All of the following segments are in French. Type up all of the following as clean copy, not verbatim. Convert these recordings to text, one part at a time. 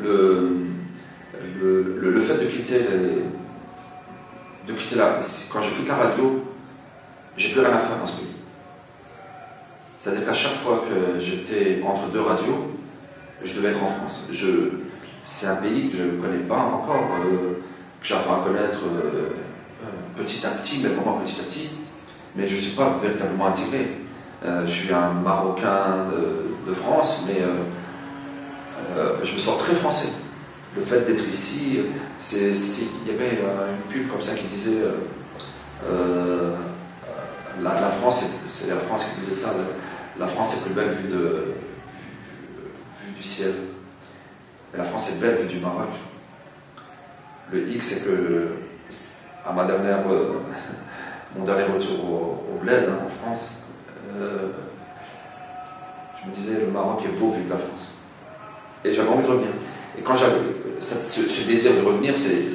le fait de quitter quand je quitte la radio, j'ai plus rien à faire dans ce pays. C'est-à-dire qu'à chaque fois que j'étais entre deux radios, je devais être en France. C'est un pays que je ne connais pas encore, que j'apprends à connaître petit à petit, mais vraiment petit à petit. Mais je ne suis pas véritablement intégré. Je suis un Marocain de France, mais je me sens très français. Le fait d'être ici, il y avait une pub comme ça qui disait la France, c'est la France qui disait ça, la France est plus belle vue du ciel. Et la France est belle vue du Maroc. Le X, c'est que, à mon dernier retour au bled, hein, en France, je me disais, le Maroc est beau vu de la France. Et j'avais envie de revenir. Et quand j'avais ce désir de revenir, c'est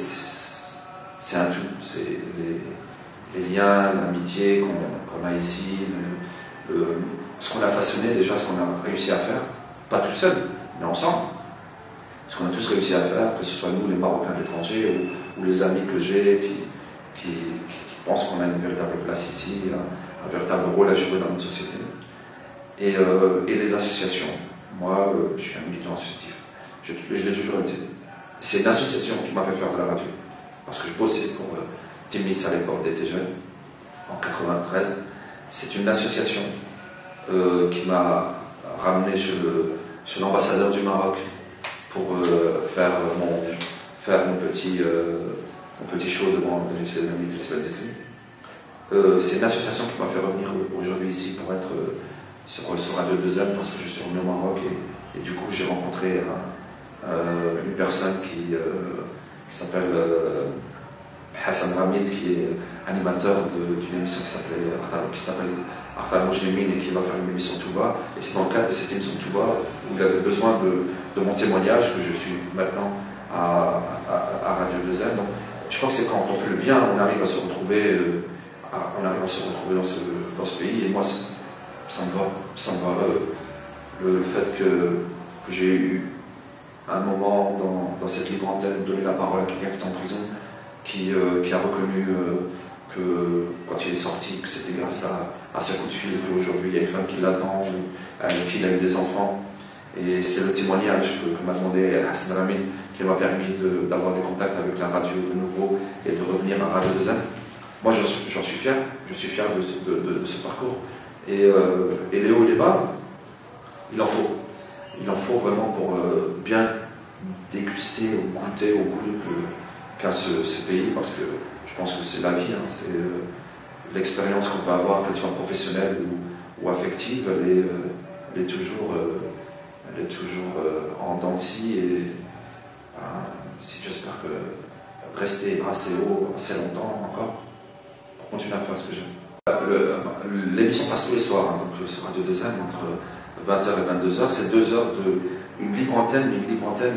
un tout. C'est les liens, l'amitié qu'on a ici, ce qu'on a façonné déjà, ce qu'on a réussi à faire. Pas tout seul, mais ensemble. Ce qu'on a tous réussi à faire, que ce soit nous, les Marocains de l'étranger, ou les amis que j'ai qui pensent qu'on a une véritable place ici, un véritable rôle à jouer dans notre société. Et les associations. Moi, je suis un militant associatif. Je l'ai toujours été. C'est une association qui m'a fait faire de la radio. Parce que je bossais pour Timis à l'époque d'été jeune, en 93. C'est une association qui m'a ramené chez l'ambassadeur du Maroc pour faire mon petit show devant les amis téléspectateurs. C'est une association qui m'a fait revenir aujourd'hui ici pour être sur Radio 2M parce que je suis revenu au Maroc et du coup j'ai rencontré une personne qui s'appelle Hassan Ramid, qui est animateur d'une émission qui s'appelle Artal Mojlemin et qui va faire une émission Touba. Et c'est dans le cadre de cette émission Touba où il avait besoin de mon témoignage que je suis maintenant à Radio 2M. Donc, je crois que c'est quand on fait le bien, on arrive à se retrouver, dans ce pays. Et moi, ça me va. Le fait que j'ai eu un moment dans cette libre antenne, donner la parole à quelqu'un qui est en prison, qui a reconnu que quand il est sorti, que c'était grâce à ce coup de fil qu'aujourd'hui il y a une femme qui l'attend, avec qui il a eu des enfants. Et c'est le témoignage que m'a demandé Hassan Ramid qui m'a permis d'avoir des contacts avec la radio de nouveau et de revenir à Radio 2M. Moi j'en suis fier, je suis fier de ce parcours. Et les hauts et les bas, il en faut. Il en faut vraiment pour bien déguster ou goûter au goût qu'a ce pays, parce que je pense que c'est la vie, hein, c'est l'expérience qu'on peut avoir, qu'elle soit professionnelle ou affective, elle est toujours en dents de scie et si j'espère que rester assez haut, assez longtemps encore, pour continuer à faire ce que j'aime. L'émission passe tous les soirs, hein, donc sur Radio 2M, entre 20h et 22h, c'est 2 heures une libre antenne,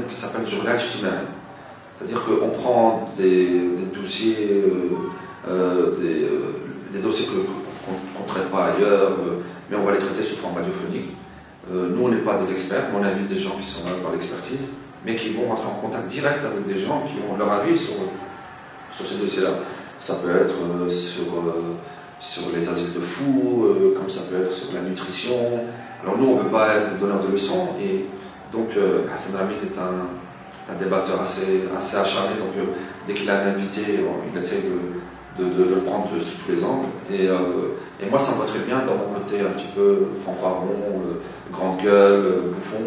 qui s'appelle Journal Ijtimai. C'est-à-dire qu'on prend des dossiers, des dossiers qu'on ne traite pas ailleurs, mais on va les traiter sous forme radiophonique. Nous, on n'est pas des experts, mais on invite des gens qui sont là par l'expertise, mais qui vont entrer en contact direct avec des gens qui ont leur avis sur ces dossiers-là. Ça peut être sur les asiles de fous, comme ça peut être sur la nutrition. Alors nous, on ne veut pas être des donneurs de leçons, et donc Hassan Ramid est un débatteur assez acharné, donc dès qu'il a un invité, il essaie de le prendre sous tous les angles. Et moi, ça me va très bien dans mon côté un petit peu fanfaron, grande gueule, bouffon.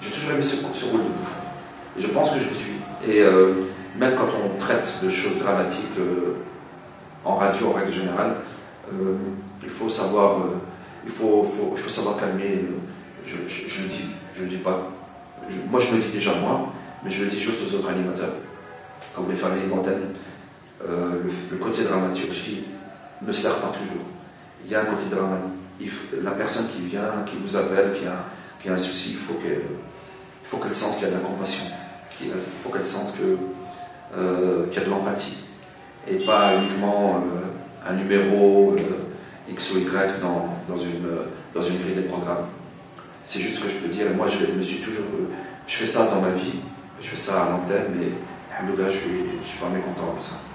J'ai toujours aimé ce rôle de bouffon. Et je pense que je le suis. Et même quand on traite de choses dramatiques en radio, en règle générale, il faut savoir calmer. Je le dis pas. Moi, je me dis déjà moi, mais je le dis juste aux autres animateurs. Quand vous voulez faire les libres antennes, le côté dramaturgie ne sert pas toujours. Il y a un côté dramatique. La personne qui vient, qui vous appelle, qui a un souci, il faut qu'elle sente qu'il y a de la compassion. Il faut qu'elle sente qu'il y a de l'empathie. Et pas uniquement un numéro X ou Y dans une grille des programmes. C'est juste ce que je peux dire. Et moi, je fais ça dans ma vie. Je fais ça à l'antenne, mais alhamdoulilah, je suis pas mécontent de ça.